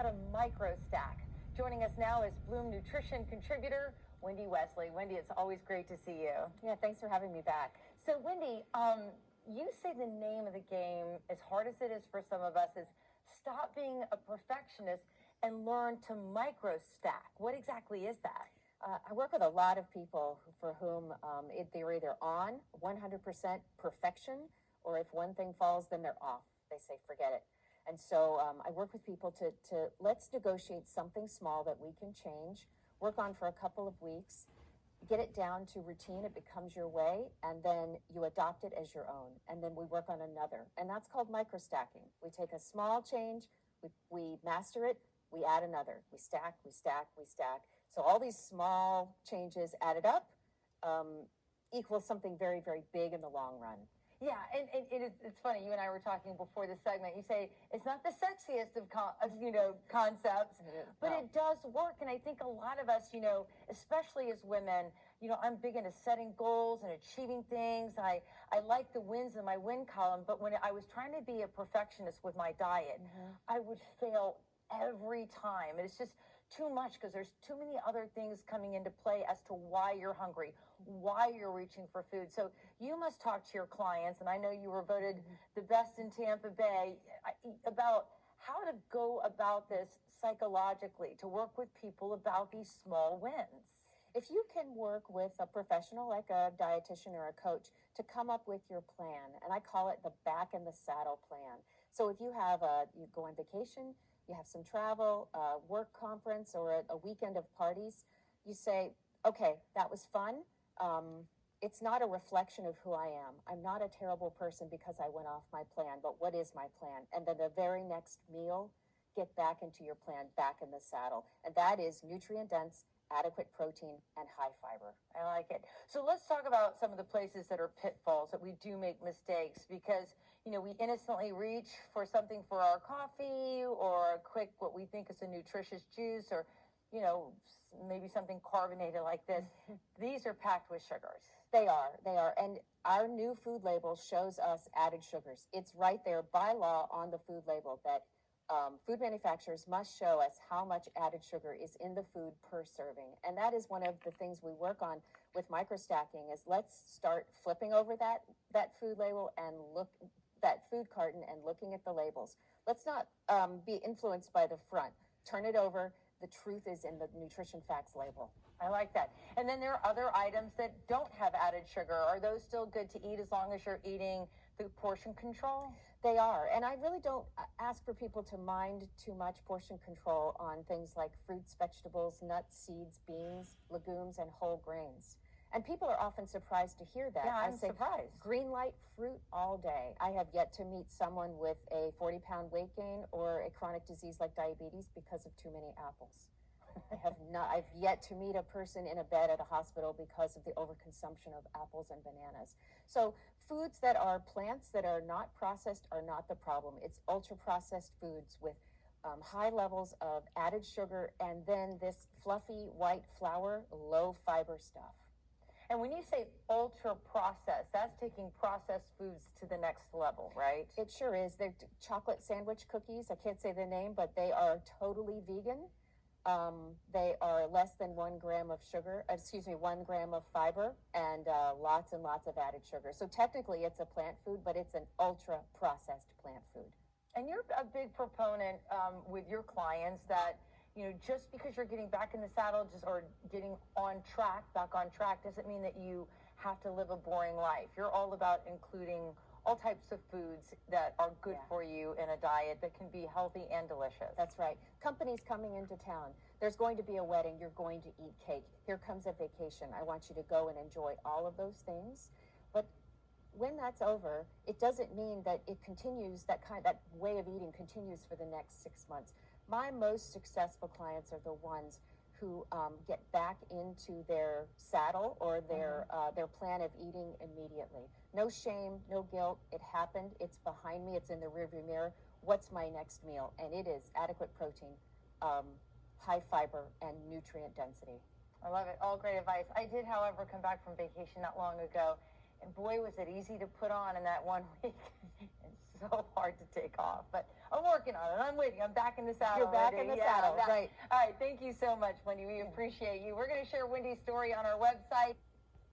to micro stack. Joining us now is Bloom Nutrition contributor Wendy Wesley. Wendy, it's always great to see you. Yeah, thanks for having me back. So Wendy, you say the name of the game, as hard as it is for some of us, is stop being a perfectionist and learn to micro stack. What exactly is that? I work with a lot of people for whom they're either on 100% perfection, or if one thing falls, then they're off. They say, forget it. And so I work with people to let's negotiate something small that we can change, work on for a couple of weeks, get it down to routine, it becomes your way, and then you adopt it as your own. And then we work on another. And that's called microstacking. We take a small change, we master it, we add another. We stack, we stack, we stack. So all these small changes added up equals something very, very big in the long run. Yeah, and it's funny. You and I were talking before the segment. You say it's not the sexiest of concepts, but it does work. And I think a lot of us, especially as women, I'm big into setting goals and achieving things. I like the wins in my win column. But when I was trying to be a perfectionist with my diet, I would fail every time. And it's just too much because there's too many other things coming into play as to why you're hungry, why you're reaching for food. So you must talk to your clients, and I know you were voted the best in Tampa Bay, about how to go about this psychologically, to work with people about these small wins. If you can work with a professional like a dietitian or a coach to come up with your plan, and I call it the back in the saddle plan. So if you go on vacation, you have some travel, a work conference, or a weekend of parties, you say, okay, that was fun. It's not a reflection of who I am. I'm not a terrible person because I went off my plan, but what is my plan? And then the very next meal, get back into your plan, back in the saddle. And that is nutrient-dense, adequate protein, and high fiber. I like it. So let's talk about some of the places that are pitfalls, that we do make mistakes, because we innocently reach for something for our coffee, or a quick, what we think is a nutritious juice, or maybe something carbonated like this. These are packed with sugars. They are. And our new food label shows us added sugars. It's right there by law on the food label that food manufacturers must show us how much added sugar is in the food per serving. And that is one of the things we work on with microstacking, is let's start flipping over that food label and that food carton and looking at the labels. Let's not be influenced by the front. Turn it over. The truth is in the nutrition facts label. I like that. And then there are other items that don't have added sugar. Are those still good to eat as long as you're eating the portion control? They are. And I really don't ask for people to mind too much portion control on things like fruits, vegetables, nuts, seeds, beans, legumes, and whole grains. And people are often surprised to hear that. Yeah, I say, surprised. Green light fruit all day. I have yet to meet someone with a 40-pound weight gain or a chronic disease like diabetes because of too many apples. I've yet to meet a person in a bed at a hospital because of the overconsumption of apples and bananas. So foods that are plants that are not processed are not the problem. It's ultra-processed foods with high levels of added sugar, and then this fluffy white flour, low fiber stuff. And when you say ultra-processed, that's taking processed foods to the next level, right? It sure is. They're chocolate sandwich cookies. I can't say the name, but they are totally vegan. They are less than 1 gram of 1 gram of fiber, and lots and lots of added sugar. So technically it's a plant food, but it's an ultra-processed plant food. And you're a big proponent with your clients that, just because you're getting back in the saddle or getting back on track, doesn't mean that you have to live a boring life. You're all about including all types of foods that are good for you in a diet that can be healthy and delicious. That's right. Companies coming into town. There's going to be a wedding. You're going to eat cake. Here comes a vacation. I want you to go and enjoy all of those things. But when that's over, it doesn't mean that it continues, that way of eating continues for the next 6 months. My most successful clients are the ones who get back into their saddle or their plan of eating immediately. No shame, no guilt. It happened. It's behind me. It's in the rearview mirror. What's my next meal? And it is adequate protein, high fiber, and nutrient density. I love it. All great advice. I did, however, come back from vacation not long ago, And boy, was it easy to put on in that 1 week. It's so hard to take off, but I'm working on it. I'm with you. I'm back in the saddle. You're back in the saddle, right? All right. Thank you so much, Wendy. We appreciate you. We're going to share Wendy's story on our website.